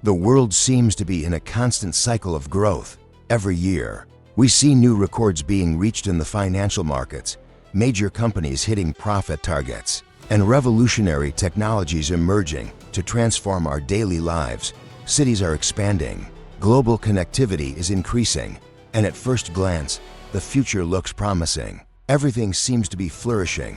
The world seems to be in a constant cycle of growth. Every year, we see new records being reached in the financial markets, major companies hitting profit targets, and revolutionary technologies emerging to transform our daily lives. Cities are expanding, global connectivity is increasing, and at first glance, the future looks promising. Everything seems to be flourishing.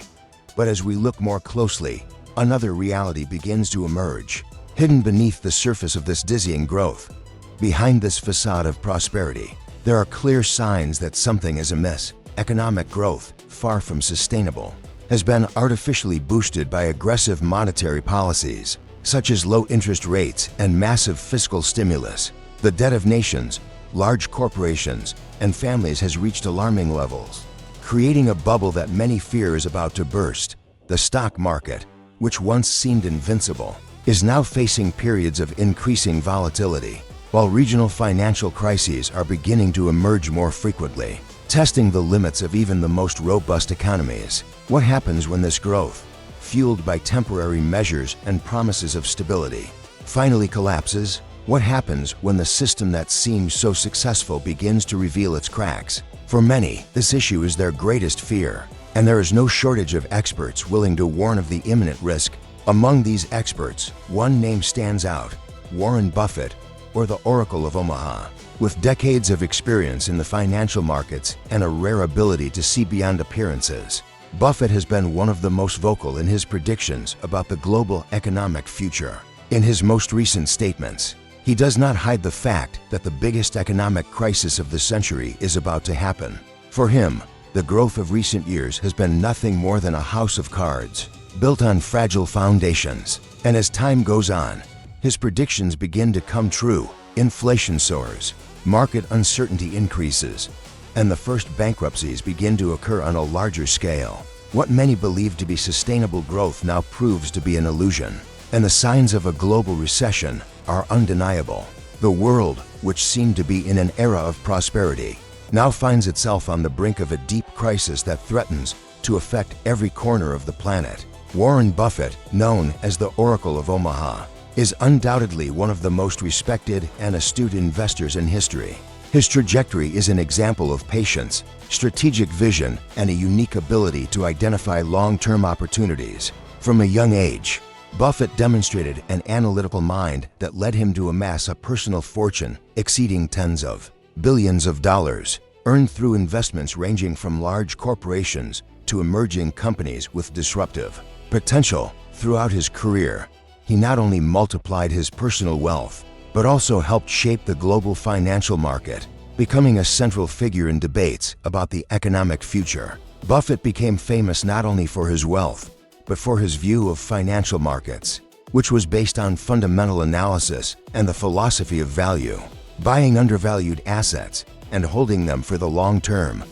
But as we look more closely, another reality begins to emerge, hidden beneath the surface of this dizzying growth. Behind this facade of prosperity, there are clear signs that something is amiss. Economic growth, far from sustainable, has been artificially boosted by aggressive monetary policies, such as low interest rates and massive fiscal stimulus. The debt of nations, large corporations, and families has reached alarming levels, creating a bubble that many fear is about to burst. The stock market, which once seemed invincible, is now facing periods of increasing volatility, while regional financial crises are beginning to emerge more frequently, testing the limits of even the most robust economies. What happens when this growth, fueled by temporary measures and promises of stability, finally collapses? What happens when the system that seems so successful begins to reveal its cracks? For many, this issue is their greatest fear, and there is no shortage of experts willing to warn of the imminent risk. Among these experts, one name stands out: Warren Buffett, or the Oracle of Omaha. With decades of experience in the financial markets and a rare ability to see beyond appearances, Buffett has been one of the most vocal in his predictions about the global economic future. In his most recent statements, he does not hide the fact that the biggest economic crisis of the century is about to happen. For him, the growth of recent years has been nothing more than a house of cards, built on fragile foundations. And as time goes on, his predictions begin to come true. Inflation soars, market uncertainty increases, and the first bankruptcies begin to occur on a larger scale. What many believe to be sustainable growth now proves to be an illusion, and the signs of a global recession are undeniable. The world, which seemed to be in an era of prosperity, now finds itself on the brink of a deep crisis that threatens to affect every corner of the planet. Warren Buffett, known as the Oracle of Omaha, is undoubtedly one of the most respected and astute investors in history. His trajectory is an example of patience, strategic vision, and a unique ability to identify long-term opportunities. From a young age, Buffett demonstrated an analytical mind that led him to amass a personal fortune exceeding tens of billions of dollars, earned through investments ranging from large corporations to emerging companies with disruptive potential. Throughout his career, he not only multiplied his personal wealth, but also helped shape the global financial market, becoming a central figure in debates about the economic future. Buffett became famous not only for his wealth, but for his view of financial markets, which was based on fundamental analysis and the philosophy of value, buying undervalued assets and holding them for the long term.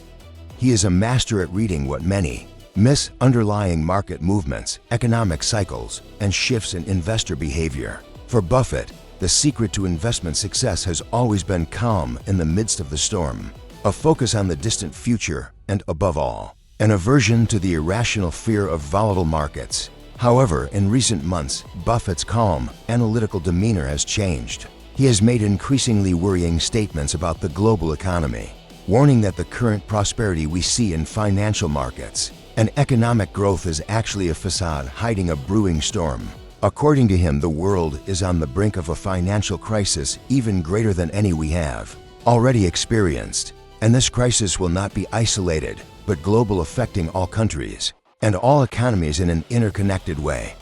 He is a master at reading what many miss: underlying market movements, economic cycles, and shifts in investor behavior. For Buffett, the secret to investment success has always been calm in the midst of the storm, a focus on the distant future, and above all, an aversion to the irrational fear of volatile markets. However, in recent months, Buffett's calm, analytical demeanor has changed. He has made increasingly worrying statements about the global economy, warning that the current prosperity we see in financial markets and economic growth is actually a facade hiding a brewing storm. According to him, the world is on the brink of a financial crisis even greater than any we have already experienced. And this crisis will not be isolated, but global, affecting all countries and all economies in an interconnected way.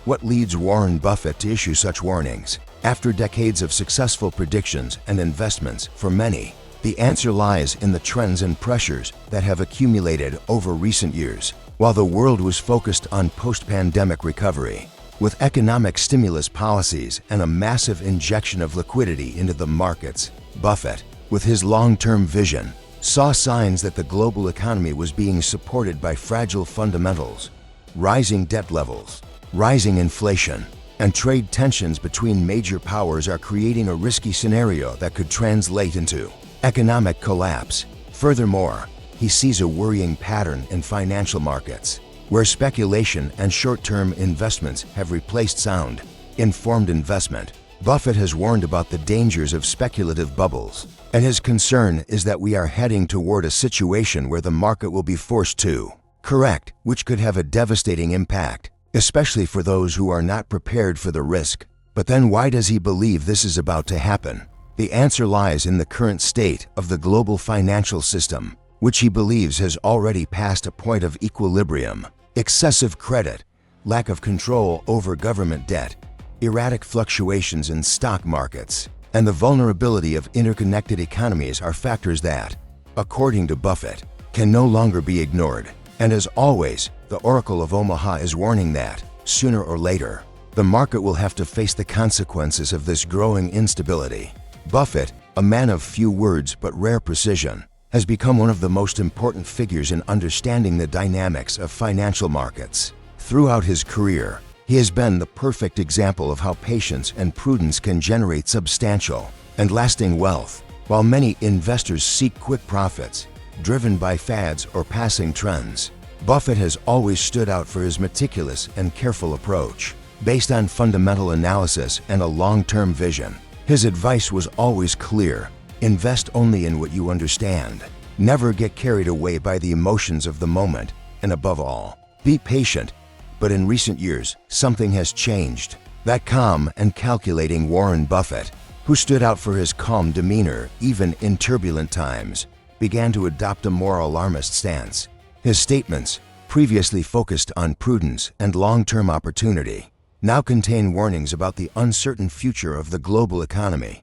What leads Warren Buffett to issue such warnings? After decades of successful predictions and investments, for many, the answer lies in the trends and pressures that have accumulated over recent years. While the world was focused on post-pandemic recovery, with economic stimulus policies and a massive injection of liquidity into the markets, Buffett, with his long-term vision, saw signs that the global economy was being supported by fragile fundamentals. Rising debt levels, rising inflation, and trade tensions between major powers are creating a risky scenario that could translate into economic collapse. Furthermore, he sees a worrying pattern in financial markets, where speculation and short-term investments have replaced sound, informed investment. Buffett has warned about the dangers of speculative bubbles, and his concern is that we are heading toward a situation where the market will be forced to correct, which could have a devastating impact, especially for those who are not prepared for the risk. But then why does he believe this is about to happen? The answer lies in the current state of the global financial system, which he believes has already passed a point of equilibrium. Excessive credit, lack of control over government debt, erratic fluctuations in stock markets, and the vulnerability of interconnected economies are factors that, according to Buffett, can no longer be ignored. And as always, the Oracle of Omaha is warning that, sooner or later, the market will have to face the consequences of this growing instability. Buffett, a man of few words but rare precision, has become one of the most important figures in understanding the dynamics of financial markets. Throughout his career, he has been the perfect example of how patience and prudence can generate substantial and lasting wealth. While many investors seek quick profits, driven by fads or passing trends, Buffett has always stood out for his meticulous and careful approach. Based on fundamental analysis and a long-term vision, his advice was always clear: invest only in what you understand. Never get carried away by the emotions of the moment, and above all, be patient. But in recent years, something has changed. That calm and calculating Warren Buffett, who stood out for his calm demeanor even in turbulent times, began to adopt a more alarmist stance. His statements, previously focused on prudence and long-term opportunity, now contain warnings about the uncertain future of the global economy.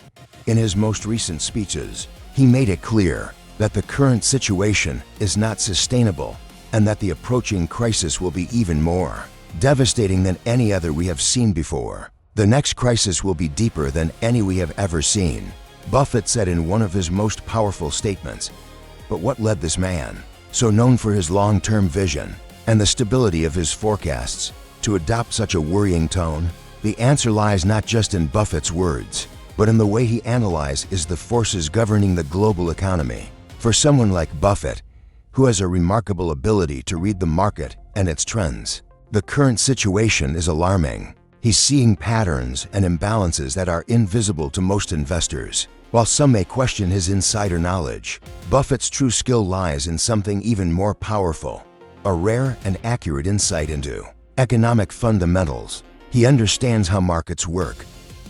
In his most recent speeches, he made it clear that the current situation is not sustainable and that the approaching crisis will be even more devastating than any other we have seen before. The next crisis will be deeper than any we have ever seen, Buffett said in one of his most powerful statements. But what led this man, so known for his long-term vision and the stability of his forecasts, to adopt such a worrying tone? The answer lies not just in Buffett's words, but in the way he analyzes the forces governing the global economy. For someone like Buffett, who has a remarkable ability to read the market and its trends, the current situation is alarming. He's seeing patterns and imbalances that are invisible to most investors. While some may question his insider knowledge, Buffett's true skill lies in something even more powerful: a rare and accurate insight into economic fundamentals. He understands how markets work,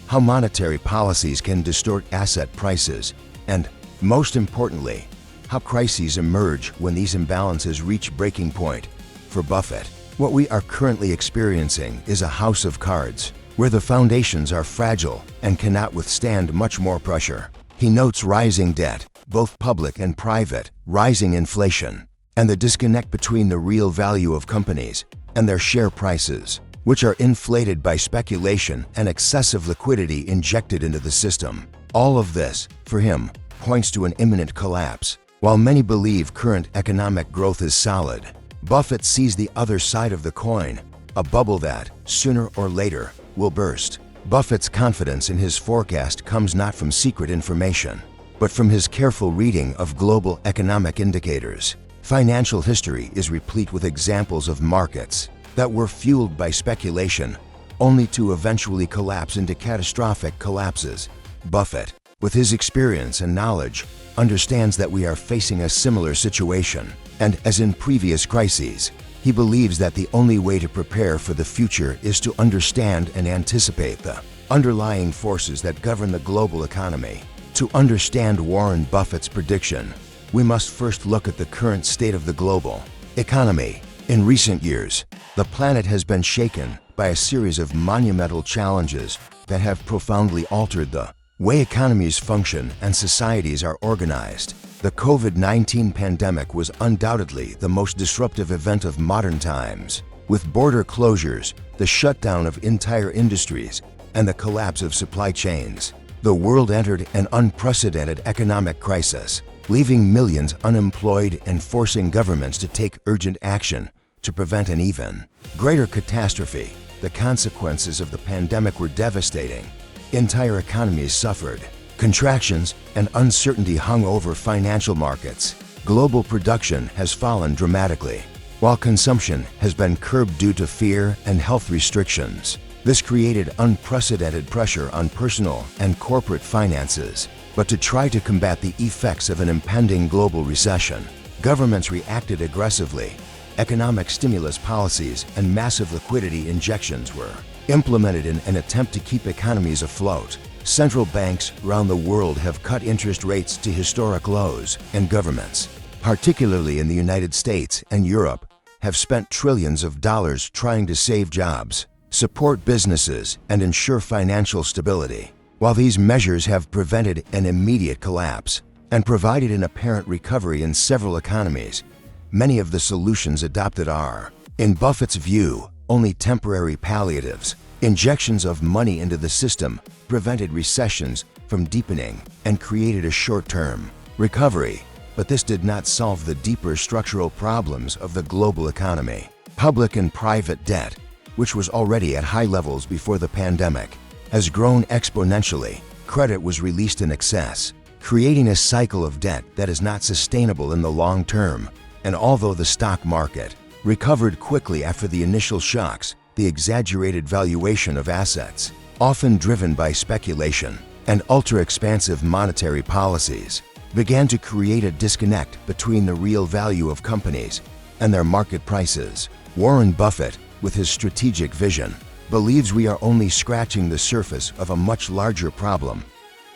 how monetary policies can distort asset prices, and, most importantly, how crises emerge when these imbalances reach breaking point. For Buffett, what we are currently experiencing is a house of cards, where the foundations are fragile and cannot withstand much more pressure. He notes rising debt, both public and private, rising inflation, and the disconnect between the real value of companies and their share prices, which are inflated by speculation and excessive liquidity injected into the system. All of this, for him, points to an imminent collapse. While many believe current economic growth is solid, Buffett sees the other side of the coin: a bubble that, sooner or later, will burst. Buffett's confidence in his forecast comes not from secret information, but from his careful reading of global economic indicators. Financial history is replete with examples of markets that were fueled by speculation, only to eventually collapse into catastrophic collapses. Buffett, with his experience and knowledge, understands that we are facing a similar situation, and as in previous crises, he believes that the only way to prepare for the future is to understand and anticipate the underlying forces that govern the global economy. To understand Warren Buffett's prediction, we must first look at the current state of the global economy. In recent years, the planet has been shaken by a series of monumental challenges that have profoundly altered the way economies function and societies are organized. The COVID-19 pandemic was undoubtedly the most disruptive event of modern times. With border closures, the shutdown of entire industries, and the collapse of supply chains, the world entered an unprecedented economic crisis, leaving millions unemployed and forcing governments to take urgent action to prevent an even greater catastrophe. The consequences of the pandemic were devastating. Entire economies suffered. Contractions and uncertainty hung over financial markets. Global production has fallen dramatically, while consumption has been curbed due to fear and health restrictions. This created unprecedented pressure on personal and corporate finances. But to try to combat the effects of an impending global recession, governments reacted aggressively. Economic stimulus policies and massive liquidity injections were implemented in an attempt to keep economies afloat. Central banks around the world have cut interest rates to historic lows, and governments, particularly in the United States and Europe, have spent trillions of dollars trying to save jobs, support businesses, and ensure financial stability. While these measures have prevented an immediate collapse and provided an apparent recovery in several economies, many of the solutions adopted are, in Buffett's view, only temporary palliatives. Injections of money into the system prevented recessions from deepening and created a short-term recovery, but this did not solve the deeper structural problems of the global economy. Public and private debt, which was already at high levels before the pandemic, has grown exponentially. Credit was released in excess, creating a cycle of debt that is not sustainable in the long term. And although the stock market recovered quickly after the initial shocks, the exaggerated valuation of assets, often driven by speculation and ultra-expansive monetary policies, began to create a disconnect between the real value of companies and their market prices. Warren Buffett, with his strategic vision, believes we are only scratching the surface of a much larger problem.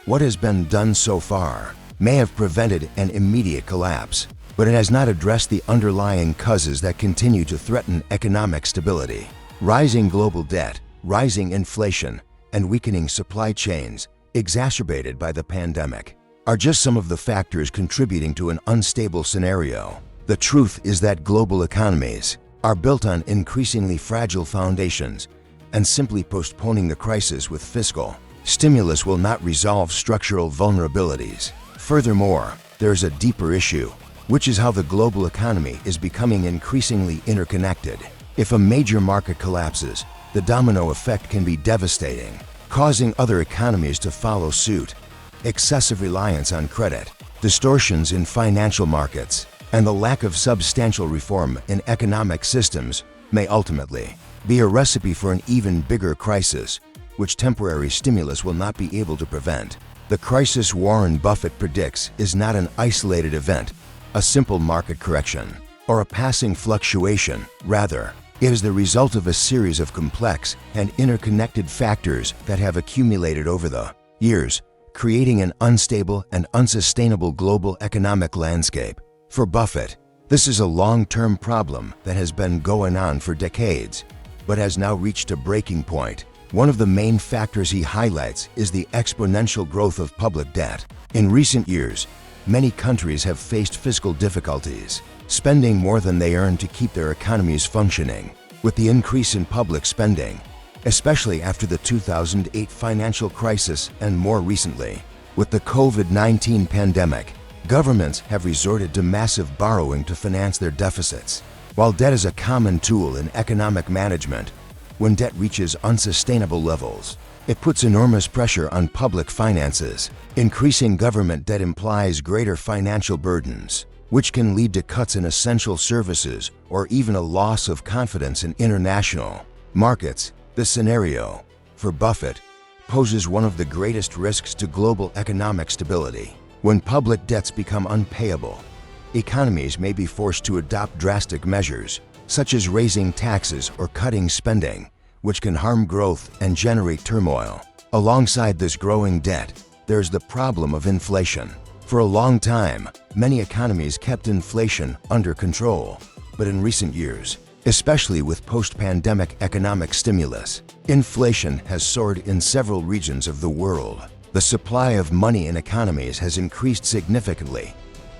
What has been done so far may have prevented an immediate collapse, but it has not addressed the underlying causes that continue to threaten economic stability. Rising global debt, rising inflation, and weakening supply chains, exacerbated by the pandemic, are just some of the factors contributing to an unstable scenario. The truth is that global economies are built on increasingly fragile foundations, and simply postponing the crisis with fiscal stimulus will not resolve structural vulnerabilities. Furthermore, there is a deeper issue, which is how the global economy is becoming increasingly interconnected. If a major market collapses, the domino effect can be devastating, causing other economies to follow suit. Excessive reliance on credit, distortions in financial markets, and the lack of substantial reform in economic systems may ultimately be a recipe for an even bigger crisis, which temporary stimulus will not be able to prevent. The crisis Warren Buffett predicts is not an isolated event, a simple market correction, or a passing fluctuation. Rather, it is the result of a series of complex and interconnected factors that have accumulated over the years, creating an unstable and unsustainable global economic landscape. For Buffett, this is a long-term problem that has been going on for decades, but has now reached a breaking point. One of the main factors he highlights is the exponential growth of public debt. In recent years, many countries have faced fiscal difficulties, spending more than they earn to keep their economies functioning. With the increase in public spending, especially after the 2008 financial crisis and more recently, with the COVID-19 pandemic, governments have resorted to massive borrowing to finance their deficits. While debt is a common tool in economic management, when debt reaches unsustainable levels, it puts enormous pressure on public finances. Increasing government debt implies greater financial burdens, which can lead to cuts in essential services or even a loss of confidence in international markets. This scenario, for Buffett, poses one of the greatest risks to global economic stability. When public debts become unpayable, economies may be forced to adopt drastic measures, such as raising taxes or cutting spending, which can harm growth and generate turmoil. Alongside this growing debt, there's the problem of inflation. For a long time, many economies kept inflation under control, but in recent years, especially with post-pandemic economic stimulus, inflation has soared in several regions of the world. The supply of money in economies has increased significantly,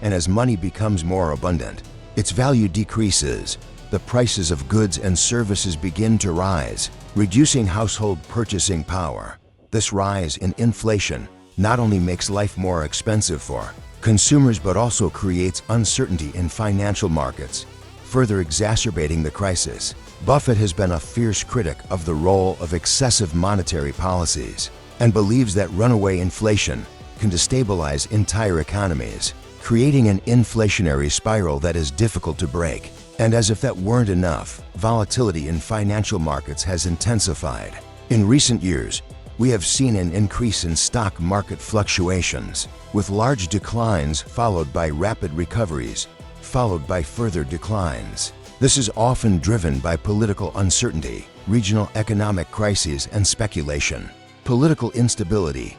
and as money becomes more abundant, its value decreases. The prices of goods and services begin to rise, reducing household purchasing power. This rise in inflation not only makes life more expensive for consumers but also creates uncertainty in financial markets, further exacerbating the crisis. Buffett has been a fierce critic of the role of excessive monetary policies and believes that runaway inflation can destabilize entire economies, creating an inflationary spiral that is difficult to break. And as if that weren't enough, volatility in financial markets has intensified. In recent years, we have seen an increase in stock market fluctuations, with large declines followed by rapid recoveries, followed by further declines. This is often driven by political uncertainty, regional economic crises, and speculation. Political instability,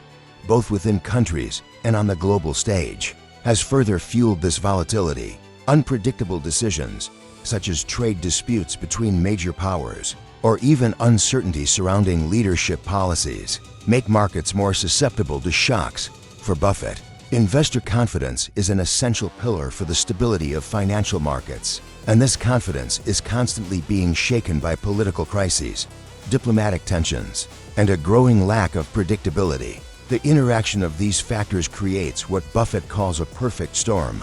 both within countries and on the global stage, has further fueled this volatility. Unpredictable decisions, such as trade disputes between major powers, or even uncertainty surrounding leadership policies, make markets more susceptible to shocks. For Buffett, investor confidence is an essential pillar for the stability of financial markets, and this confidence is constantly being shaken by political crises, diplomatic tensions, and a growing lack of predictability. The interaction of these factors creates what Buffett calls a perfect storm,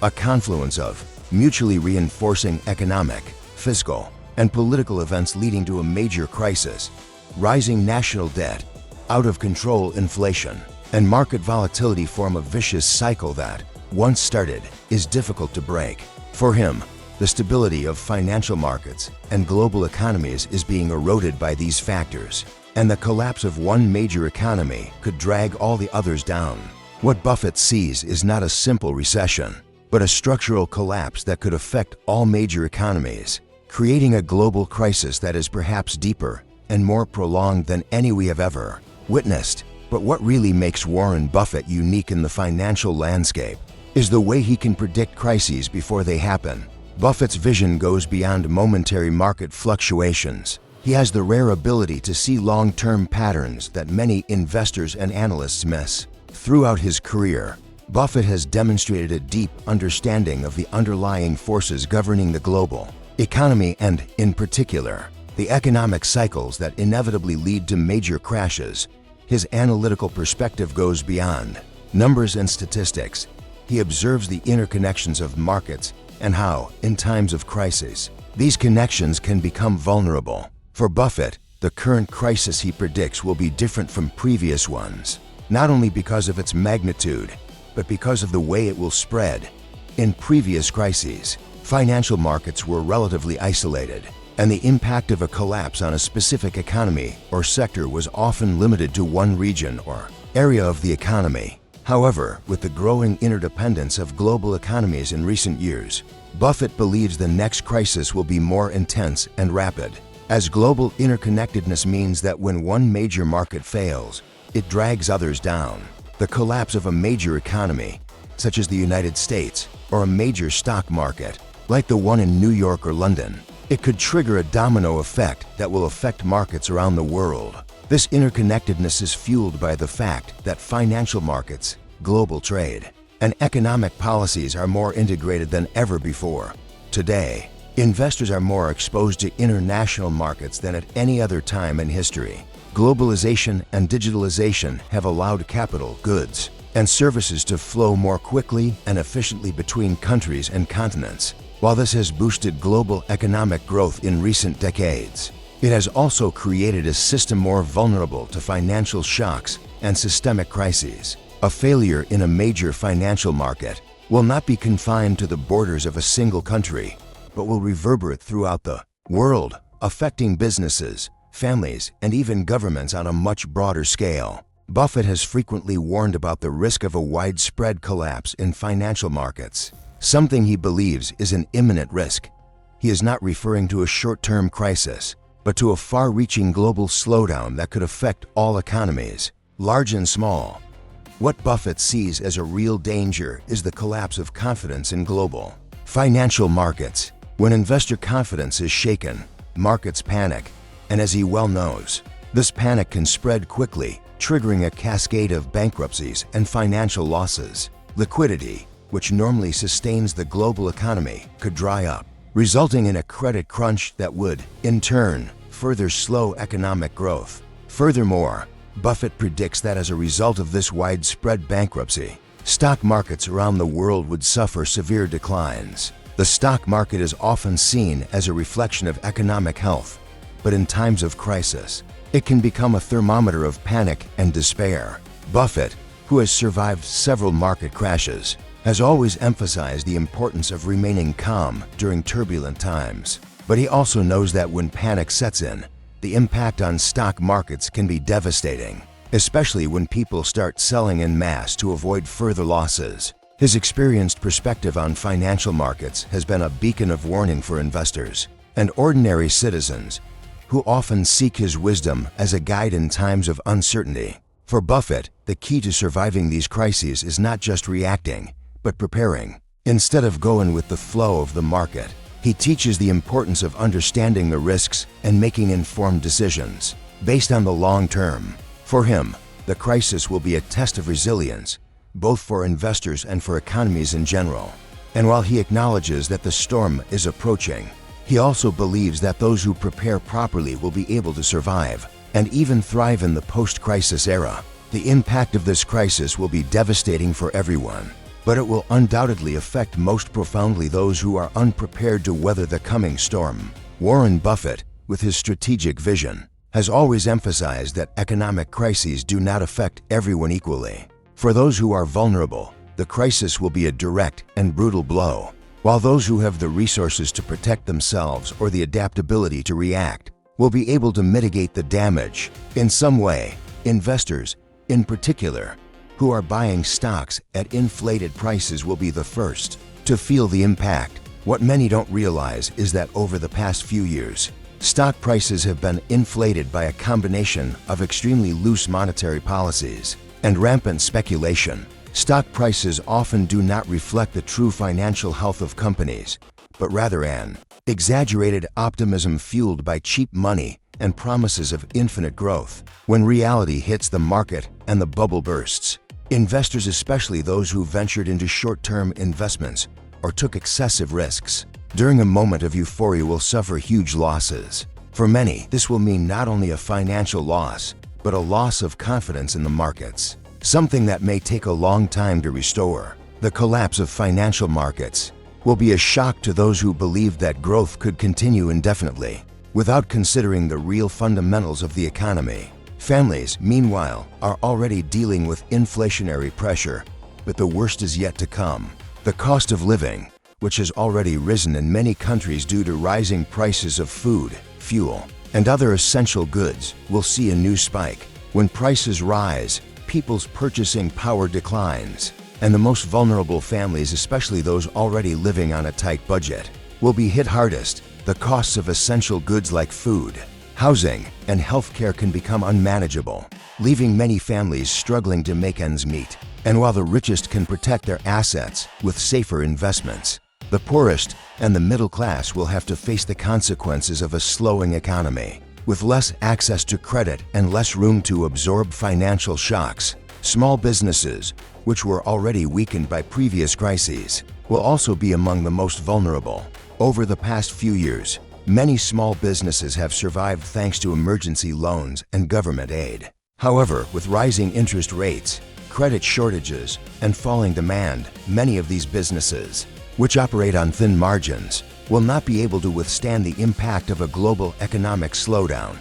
a confluence of mutually reinforcing economic, fiscal, and political events leading to a major crisis, rising national debt, out-of-control inflation, and market volatility form a vicious cycle that, once started, is difficult to break. For him, the stability of financial markets and global economies is being eroded by these factors, and the collapse of one major economy could drag all the others down. What Buffett sees is not a simple recession, but a structural collapse that could affect all major economies, creating a global crisis that is perhaps deeper and more prolonged than any we have ever witnessed. But what really makes Warren Buffett unique in the financial landscape is the way he can predict crises before they happen. Buffett's vision goes beyond momentary market fluctuations. He has the rare ability to see long-term patterns that many investors and analysts miss. Throughout his career, Buffett has demonstrated a deep understanding of the underlying forces governing the global economy and, in particular, the economic cycles that inevitably lead to major crashes. His analytical perspective goes beyond numbers and statistics. He observes the interconnections of markets and how, in times of crisis, these connections can become vulnerable. For Buffett, the current crisis he predicts will be different from previous ones, not only because of its magnitude, but because of the way it will spread. In previous crises, financial markets were relatively isolated, and the impact of a collapse on a specific economy or sector was often limited to one region or area of the economy. However, with the growing interdependence of global economies in recent years, Buffett believes the next crisis will be more intense and rapid, as global interconnectedness means that when one major market fails, it drags others down. The collapse of a major economy, such as the United States, or a major stock market, like the one in New York or London, it could trigger a domino effect that will affect markets around the world. This interconnectedness is fueled by the fact that financial markets, global trade, and economic policies are more integrated than ever before. Today, investors are more exposed to international markets than at any other time in history. Globalization and digitalization have allowed capital, goods, and services to flow more quickly and efficiently between countries and continents. While this has boosted global economic growth in recent decades, it has also created a system more vulnerable to financial shocks and systemic crises. A failure in a major financial market will not be confined to the borders of a single country, but will reverberate throughout the world, affecting businesses, families, and even governments on a much broader scale. Buffett has frequently warned about the risk of a widespread collapse in financial markets, something he believes is an imminent risk. He is not referring to a short-term crisis, but to a far-reaching global slowdown that could affect all economies, large and small. What Buffett sees as a real danger is the collapse of confidence in global financial markets. When investor confidence is shaken, markets panic, and as he well knows, this panic can spread quickly, triggering a cascade of bankruptcies and financial losses. Liquidity, which normally sustains the global economy, could dry up, resulting in a credit crunch that would, in turn, further slow economic growth. Furthermore, Buffett predicts that as a result of this widespread bankruptcy, stock markets around the world would suffer severe declines. The stock market is often seen as a reflection of economic health, but in times of crisis, it can become a thermometer of panic and despair. Buffett, who has survived several market crashes, has always emphasized the importance of remaining calm during turbulent times. But he also knows that when panic sets in, the impact on stock markets can be devastating, especially when people start selling en masse to avoid further losses. His experienced perspective on financial markets has been a beacon of warning for investors and ordinary citizens who often seek his wisdom as a guide in times of uncertainty. For Buffett, the key to surviving these crises is not just reacting, but preparing. Instead of going with the flow of the market, he teaches the importance of understanding the risks and making informed decisions based on the long term. For him, the crisis will be a test of resilience, both for investors and for economies in general. And while he acknowledges that the storm is approaching, he also believes that those who prepare properly will be able to survive and even thrive in the post-crisis era. The impact of this crisis will be devastating for everyone, but it will undoubtedly affect most profoundly those who are unprepared to weather the coming storm. Warren Buffett, with his strategic vision, has always emphasized that economic crises do not affect everyone equally. For those who are vulnerable, the crisis will be a direct and brutal blow, while those who have the resources to protect themselves or the adaptability to react will be able to mitigate the damage in some way. Investors, in particular, who are buying stocks at inflated prices will be the first to feel the impact. What many don't realize is that over the past few years, stock prices have been inflated by a combination of extremely loose monetary policies and rampant speculation. Stock prices often do not reflect the true financial health of companies, but rather an exaggerated optimism fueled by cheap money and promises of infinite growth. When reality hits the market and the bubble bursts, investors, especially those who ventured into short-term investments or took excessive risks during a moment of euphoria, will suffer huge losses. For many, this will mean not only a financial loss, but a loss of confidence in the markets, something that may take a long time to restore. The collapse of financial markets will be a shock to those who believe that growth could continue indefinitely, without considering the real fundamentals of the economy. Families, meanwhile, are already dealing with inflationary pressure, but the worst is yet to come. The cost of living, which has already risen in many countries due to rising prices of food, fuel, and other essential goods, will see a new spike. When prices rise, people's purchasing power declines, and the most vulnerable families, especially those already living on a tight budget, will be hit hardest. The costs of essential goods like food, housing, and healthcare can become unmanageable, leaving many families struggling to make ends meet. And while the richest can protect their assets with safer investments, the poorest and the middle class will have to face the consequences of a slowing economy. With less access to credit and less room to absorb financial shocks, small businesses, which were already weakened by previous crises, will also be among the most vulnerable. Over the past few years, many small businesses have survived thanks to emergency loans and government aid. However, with rising interest rates, credit shortages, and falling demand, many of these businesses, which operate on thin margins, will not be able to withstand the impact of a global economic slowdown.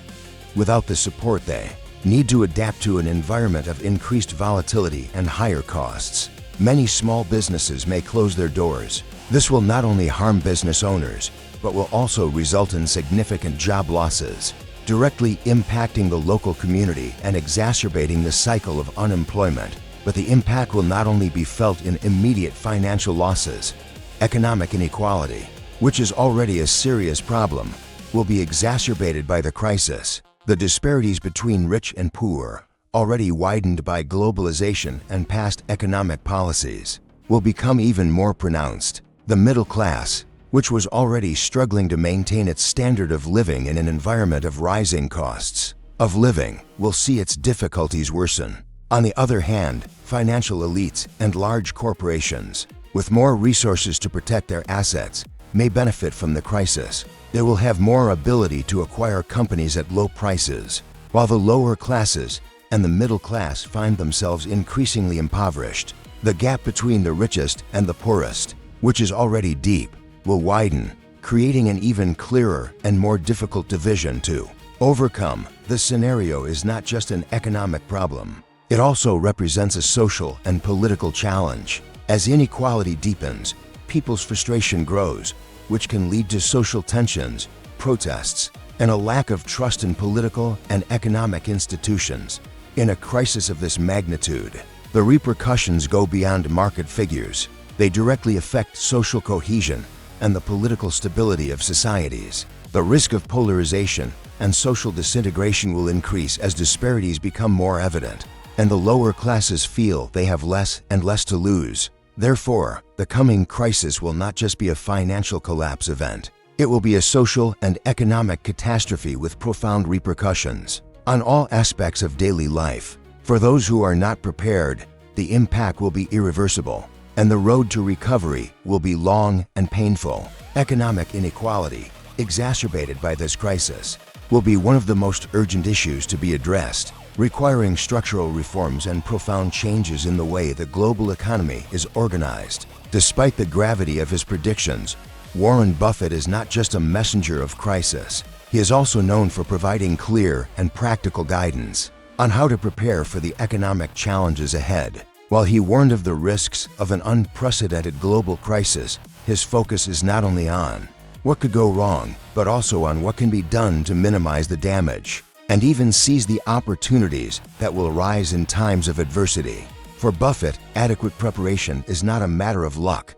Without the support, they need to adapt to an environment of increased volatility and higher costs. Many small businesses may close their doors. This will not only harm business owners, but will also result in significant job losses, directly impacting the local community and exacerbating the cycle of unemployment. But the impact will not only be felt in immediate financial losses. Economic inequality, which is already a serious problem, will be exacerbated by the crisis. The disparities between rich and poor, already widened by globalization and past economic policies, will become even more pronounced. The middle class, which was already struggling to maintain its standard of living in an environment of rising costs of living, will see its difficulties worsen. On the other hand, financial elites and large corporations, with more resources to protect their assets, may benefit from the crisis. They will have more ability to acquire companies at low prices, while the lower classes and the middle class find themselves increasingly impoverished. The gap between the richest and the poorest, which is already deep, will widen, creating an even clearer and more difficult division to overcome. This scenario is not just an economic problem. It also represents a social and political challenge. As inequality deepens, people's frustration grows, which can lead to social tensions, protests, and a lack of trust in political and economic institutions. In a crisis of this magnitude, the repercussions go beyond market figures. They directly affect social cohesion and the political stability of societies. The risk of polarization and social disintegration will increase as disparities become more evident, and the lower classes feel they have less and less to lose. Therefore, the coming crisis will not just be a financial collapse event. It will be a social and economic catastrophe with profound repercussions on all aspects of daily life. For those who are not prepared, the impact will be irreversible, and the road to recovery will be long and painful. Economic inequality, exacerbated by this crisis, will be one of the most urgent issues to be addressed, requiring structural reforms and profound changes in the way the global economy is organized. Despite the gravity of his predictions, Warren Buffett is not just a messenger of crisis. He is also known for providing clear and practical guidance on how to prepare for the economic challenges ahead. While he warned of the risks of an unprecedented global crisis, his focus is not only on what could go wrong, but also on what can be done to minimize the damage and even seize the opportunities that will arise in times of adversity. For Buffett, adequate preparation is not a matter of luck,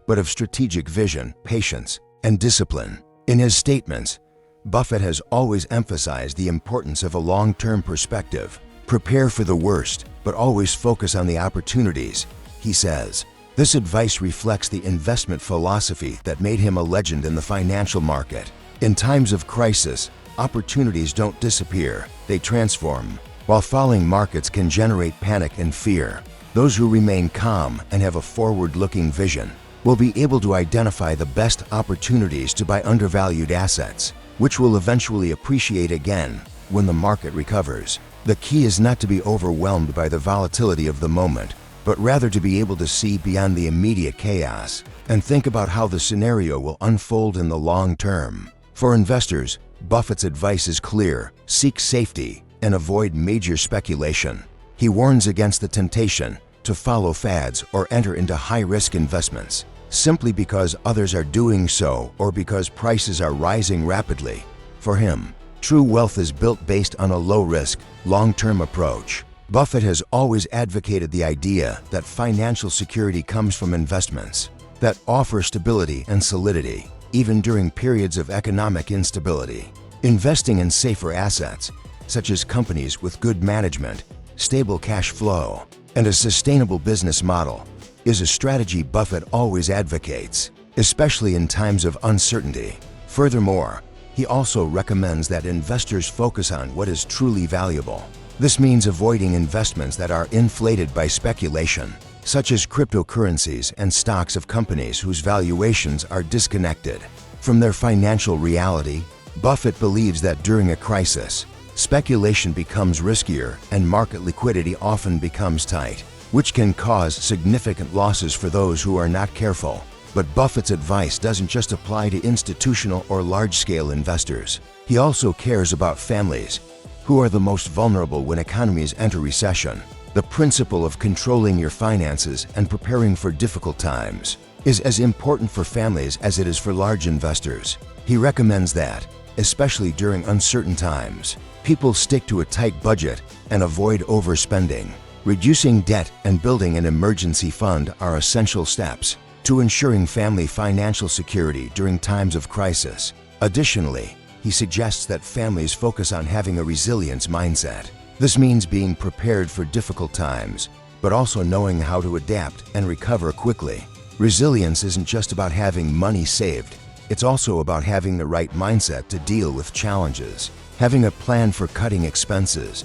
but of strategic vision, patience, and discipline. In his statements, Buffett has always emphasized the importance of a long-term perspective. Prepare for the worst, but always focus on the opportunities, he says. This advice reflects the investment philosophy that made him a legend in the financial market. In times of crisis, opportunities don't disappear, they transform. While falling markets can generate panic and fear, those who remain calm and have a forward-looking vision will be able to identify the best opportunities to buy undervalued assets, which will eventually appreciate again when the market recovers. The key is not to be overwhelmed by the volatility of the moment, but rather to be able to see beyond the immediate chaos and think about how the scenario will unfold in the long term. For investors, Buffett's advice is clear: seek safety and avoid major speculation. He warns against the temptation to follow fads or enter into high-risk investments simply because others are doing so or because prices are rising rapidly. For him, true wealth is built based on a low-risk, long-term approach. Buffett has always advocated the idea that financial security comes from investments that offer stability and solidity, even during periods of economic instability. Investing in safer assets, such as companies with good management, stable cash flow, and a sustainable business model, is a strategy Buffett always advocates, especially in times of uncertainty. Furthermore, he also recommends that investors focus on what is truly valuable. This means avoiding investments that are inflated by speculation, such as cryptocurrencies and stocks of companies whose valuations are disconnected from their financial reality. Buffett believes that during a crisis, speculation becomes riskier and market liquidity often becomes tight, which can cause significant losses for those who are not careful. But Buffett's advice doesn't just apply to institutional or large-scale investors. He also cares about families, who are the most vulnerable when economies enter recession. The principle of controlling your finances and preparing for difficult times is as important for families as it is for large investors. He recommends that, especially during uncertain times, people stick to a tight budget and avoid overspending. Reducing debt and building an emergency fund are essential steps to ensuring family financial security during times of crisis. Additionally, he suggests that families focus on having a resilience mindset. This means being prepared for difficult times, but also knowing how to adapt and recover quickly. Resilience isn't just about having money saved, it's also about having the right mindset to deal with challenges. Having a plan for cutting expenses,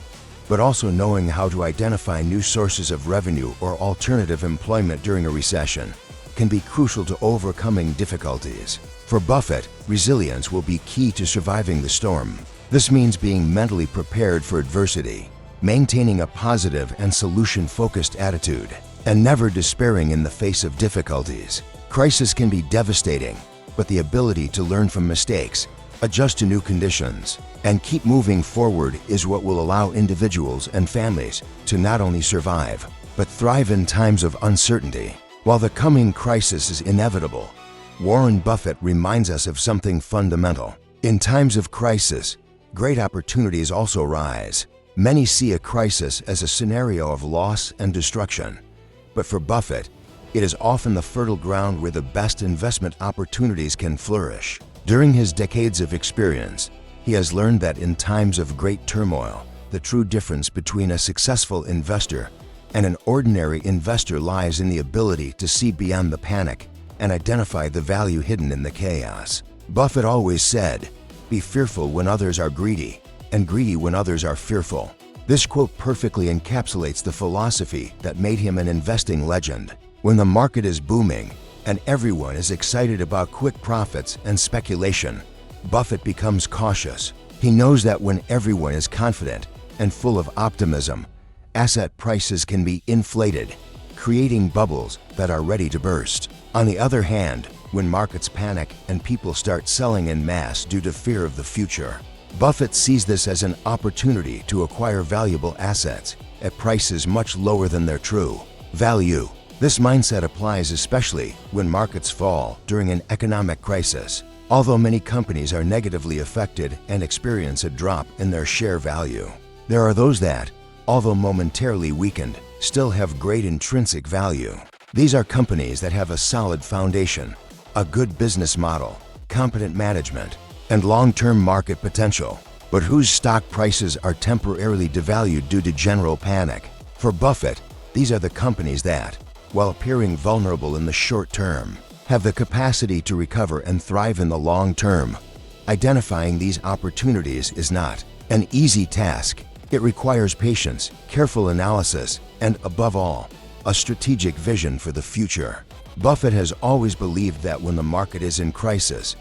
but also knowing how to identify new sources of revenue or alternative employment during a recession can be crucial to overcoming difficulties. For Buffett, resilience will be key to surviving the storm. This means being mentally prepared for adversity, maintaining a positive and solution-focused attitude, and never despairing in the face of difficulties. Crisis can be devastating, but the ability to learn from mistakes, adjust to new conditions, and keep moving forward is what will allow individuals and families to not only survive, but thrive in times of uncertainty. While the coming crisis is inevitable, Warren Buffett reminds us of something fundamental. In times of crisis, great opportunities also rise. Many see a crisis as a scenario of loss and destruction. But for Buffett, it is often the fertile ground where the best investment opportunities can flourish. During his decades of experience, he has learned that in times of great turmoil, the true difference between a successful investor and an ordinary investor lies in the ability to see beyond the panic and identify the value hidden in the chaos. Buffett always said, "Be fearful when others are greedy, and greedy when others are fearful." This quote perfectly encapsulates the philosophy that made him an investing legend. When the market is booming and everyone is excited about quick profits and speculation, Buffett becomes cautious. He knows that when everyone is confident and full of optimism, asset prices can be inflated, creating bubbles that are ready to burst. On the other hand, when markets panic and people start selling en masse due to fear of the future, Buffett sees this as an opportunity to acquire valuable assets at prices much lower than their true value. This mindset applies especially when markets fall during an economic crisis. Although many companies are negatively affected and experience a drop in their share value, there are those that, although momentarily weakened, still have great intrinsic value. These are companies that have a solid foundation, a good business model, competent management, and long-term market potential, but whose stock prices are temporarily devalued due to general panic. For Buffett, these are the companies that, while appearing vulnerable in the short term, have the capacity to recover and thrive in the long term. Identifying these opportunities is not an easy task. It requires patience, careful analysis, and above all, a strategic vision for the future. Buffett has always believed that when the market is in crisis,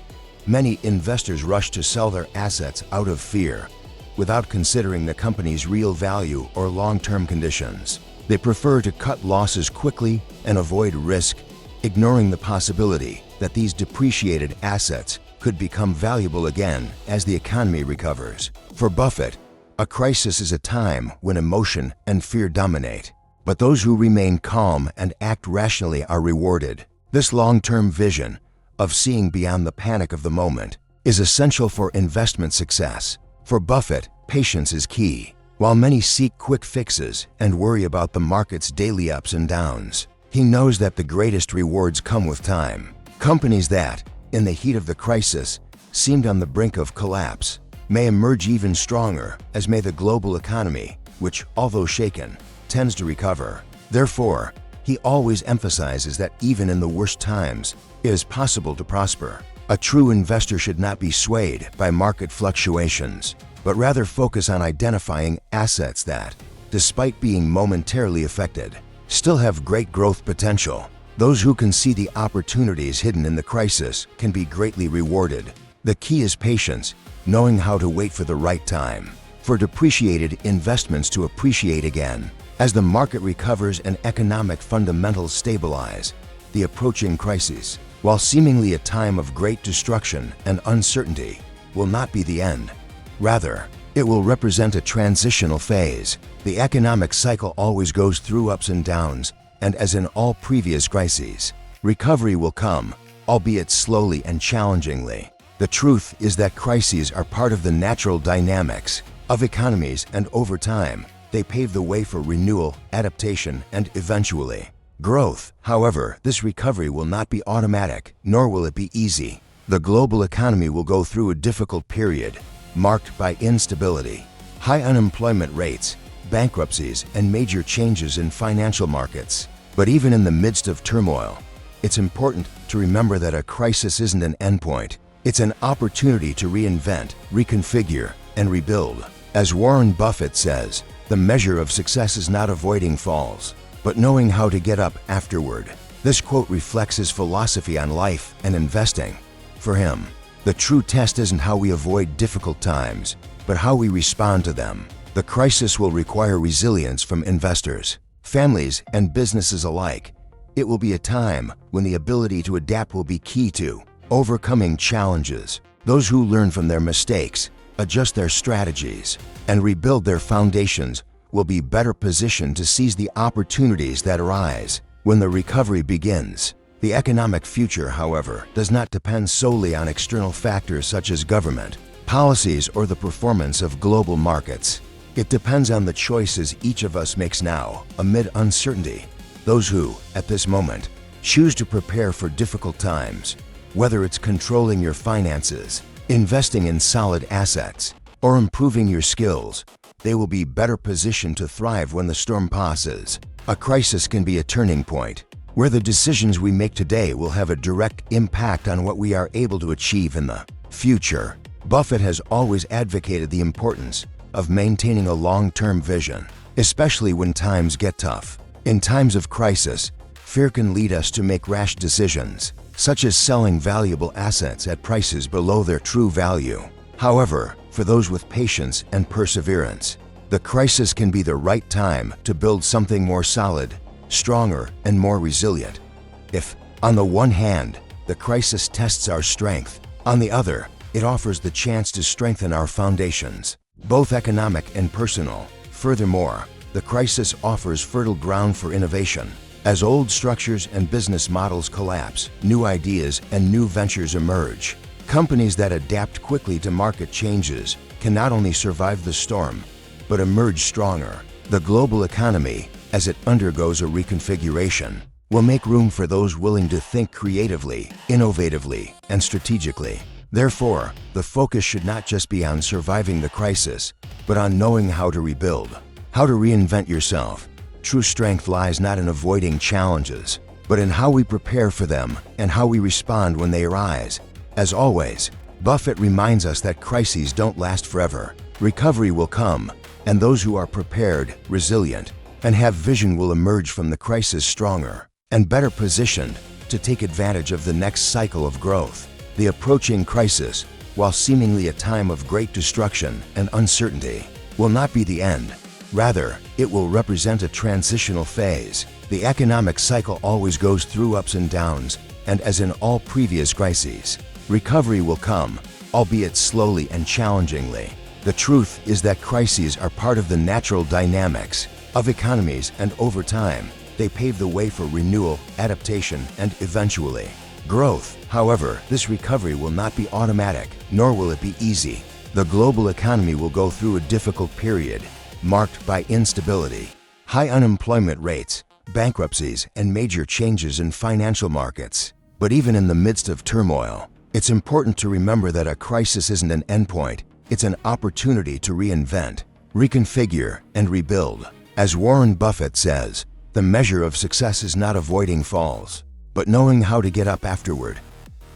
many investors rush to sell their assets out of fear, without considering the company's real value or long-term conditions. They prefer to cut losses quickly and avoid risk, ignoring the possibility that these depreciated assets could become valuable again as the economy recovers. For Buffett, a crisis is a time when emotion and fear dominate, but those who remain calm and act rationally are rewarded. This long-term vision of seeing beyond the panic of the moment is essential for investment success. For Buffett, patience is key. While many seek quick fixes and worry about the market's daily ups and downs, he knows that the greatest rewards come with time. Companies that, in the heat of the crisis, seemed on the brink of collapse, may emerge even stronger, as may the global economy, which, although shaken, tends to recover. Therefore, he always emphasizes that even in the worst times, it is possible to prosper. A true investor should not be swayed by market fluctuations, but rather focus on identifying assets that, despite being momentarily affected, still have great growth potential. Those who can see the opportunities hidden in the crisis can be greatly rewarded. The key is patience, knowing how to wait for the right time for depreciated investments to appreciate again. As the market recovers and economic fundamentals stabilize, the approaching crisis, while seemingly a time of great destruction and uncertainty, will not be the end. Rather, it will represent a transitional phase. The economic cycle always goes through ups and downs, and as in all previous crises, recovery will come, albeit slowly and challengingly. The truth is that crises are part of the natural dynamics of economies, and over time, they pave the way for renewal, adaptation, and eventually, growth. However, this recovery will not be automatic, nor will it be easy. The global economy will go through a difficult period, marked by instability, high unemployment rates, bankruptcies, and major changes in financial markets. But even in the midst of turmoil, it's important to remember that a crisis isn't an endpoint. It's an opportunity to reinvent, reconfigure, and rebuild. As Warren Buffett says, the measure of success is not avoiding falls, but knowing how to get up afterward. This quote reflects his philosophy on life and investing. For him, the true test isn't how we avoid difficult times, but how we respond to them. The crisis will require resilience from investors, families, and businesses alike. It will be a time when the ability to adapt will be key to overcoming challenges. Those who learn from their mistakes, adjust their strategies, and rebuild their foundations will be better positioned to seize the opportunities that arise when the recovery begins. The economic future, however, does not depend solely on external factors such as government, policies, or the performance of global markets. It depends on the choices each of us makes now, amid uncertainty. Those who, at this moment, choose to prepare for difficult times, whether it's controlling your finances, investing in solid assets, or improving your skills, they will be better positioned to thrive when the storm passes. A crisis can be a turning point, where the decisions we make today will have a direct impact on what we are able to achieve in the future. Buffett has always advocated the importance of maintaining a long-term vision, especially when times get tough. In times of crisis, fear can lead us to make rash decisions, such as selling valuable assets at prices below their true value. However, for those with patience and perseverance, the crisis can be the right time to build something more solid, stronger, and more resilient. If, on the one hand, the crisis tests our strength, on the other, it offers the chance to strengthen our foundations, both economic and personal. Furthermore, the crisis offers fertile ground for innovation. As old structures and business models collapse, new ideas and new ventures emerge. Companies that adapt quickly to market changes can not only survive the storm, but emerge stronger. The global economy, as it undergoes a reconfiguration, will make room for those willing to think creatively, innovatively, and strategically. Therefore, the focus should not just be on surviving the crisis, but on knowing how to rebuild, how to reinvent yourself. True strength lies not in avoiding challenges, but in how we prepare for them and how we respond when they arise. As always, Buffett reminds us that crises don't last forever. Recovery will come, and those who are prepared, resilient, and have vision will emerge from the crisis stronger and better positioned to take advantage of the next cycle of growth. The approaching crisis, while seemingly a time of great destruction and uncertainty, will not be the end. Rather, it will represent a transitional phase. The economic cycle always goes through ups and downs, and as in all previous crises, recovery will come, albeit slowly and challengingly. The truth is that crises are part of the natural dynamics of economies, and over time, they pave the way for renewal, adaptation, and eventually, growth. However, this recovery will not be automatic, nor will it be easy. The global economy will go through a difficult period, marked by instability, high unemployment rates, bankruptcies, and major changes in financial markets. But even in the midst of turmoil, it's important to remember that a crisis isn't an endpoint, it's an opportunity to reinvent, reconfigure, and rebuild. As Warren Buffett says, the measure of success is not avoiding falls, but knowing how to get up afterward.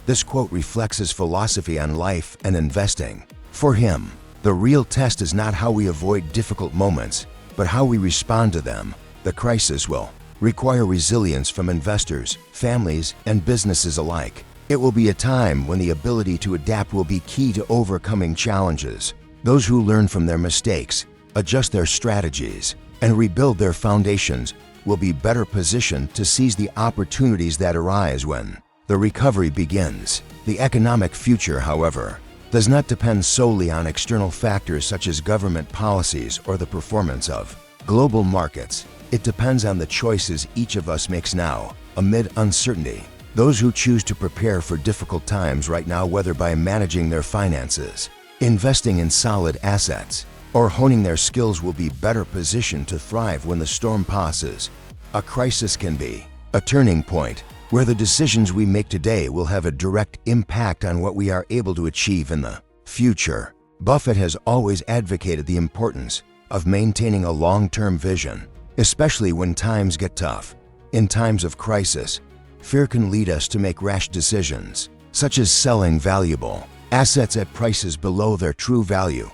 This quote reflects his philosophy on life and investing. For him, the real test is not how we avoid difficult moments, but how we respond to them. The crisis will require resilience from investors, families, and businesses alike. It will be a time when the ability to adapt will be key to overcoming challenges. Those who learn from their mistakes, adjust their strategies, and rebuild their foundations will be better positioned to seize the opportunities that arise when the recovery begins. The economic future, however, does not depend solely on external factors such as government policies or the performance of global markets. It depends on the choices each of us makes now, amid uncertainty. Those who choose to prepare for difficult times right now, whether by managing their finances, investing in solid assets, or honing their skills, will be better positioned to thrive when the storm passes. A crisis can be a turning point, where the decisions we make today will have a direct impact on what we are able to achieve in the future. Buffett has always advocated the importance of maintaining a long-term vision, especially when times get tough. In times of crisis, fear can lead us to make rash decisions, such as selling valuable assets at prices below their true value.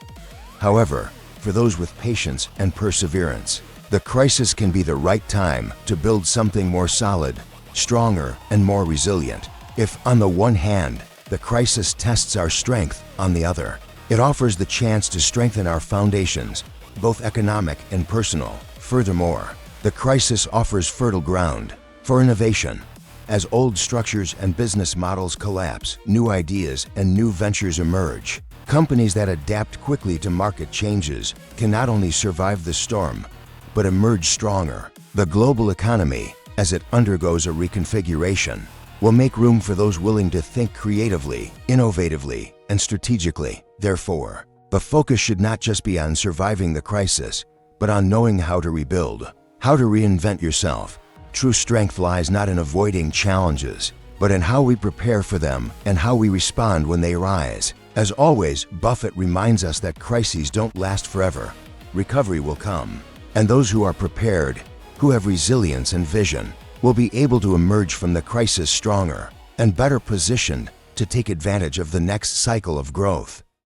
However, for those with patience and perseverance, the crisis can be the right time to build something more solid, stronger, and more resilient. If, on the one hand, the crisis tests our strength, on the other, it offers the chance to strengthen our foundations, both economic and personal. Furthermore, the crisis offers fertile ground for innovation. As old structures and business models collapse, new ideas and new ventures emerge. Companies that adapt quickly to market changes can not only survive the storm, but emerge stronger. The global economy, as it undergoes a reconfiguration, will make room for those willing to think creatively, innovatively, and strategically. Therefore, the focus should not just be on surviving the crisis, but on knowing how to rebuild, how to reinvent yourself. True strength lies not in avoiding challenges, but in how we prepare for them and how we respond when they arise. As always, Buffett reminds us that crises don't last forever. Recovery will come, and those who are prepared, who have resilience and vision, will be able to emerge from the crisis stronger and better positioned to take advantage of the next cycle of growth.